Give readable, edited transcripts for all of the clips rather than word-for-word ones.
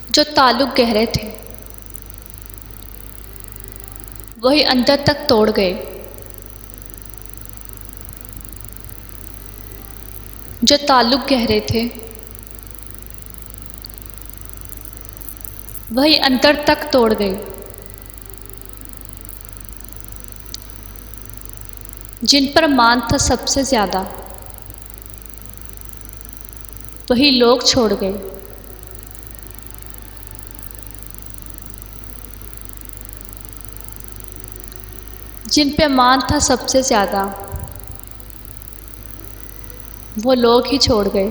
जो ताल्लुक गहरे थे वही अंदर तक तोड़ गए। जो ताल्लुक गहरे थे वही अंदर तक तोड़ गए। जिन पर मान था सबसे ज़्यादा वही लोग छोड़ गए। जिन पे मान था सबसे ज़्यादा वो लोग ही छोड़ गए।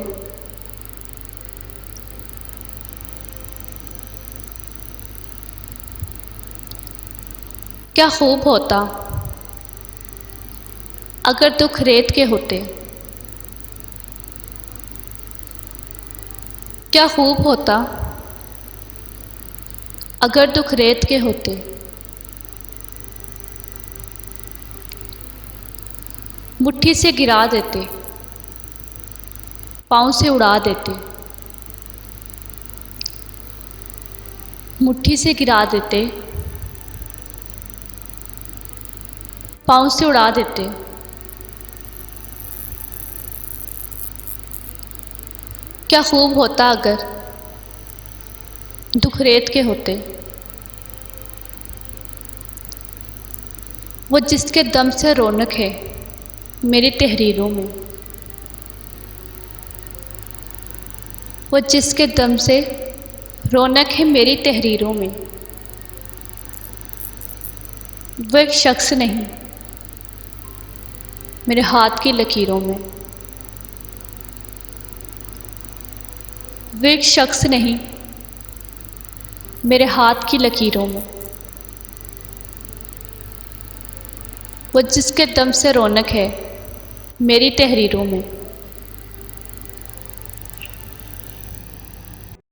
क्या खूब होता अगर दुख रेत के होते। क्या खूब होता अगर दुख रेत के होते। मुट्ठी से गिरा देते, पाँव से उड़ा देते। मुट्ठी से गिरा देते, पाँव से उड़ा देते। क्या खूब होता अगर दुख रेत के होते। वो जिसके दम से रौनक है मेरी तहरीरों में। वो जिसके दम से रौनक है मेरी तहरीरों में। वो एक शख्स नहीं मेरे हाथ की लकीरों में। वो एक शख्स नहीं मेरे हाथ की लकीरों में। वो जिसके दम से रौनक है मेरी तहरीरों में।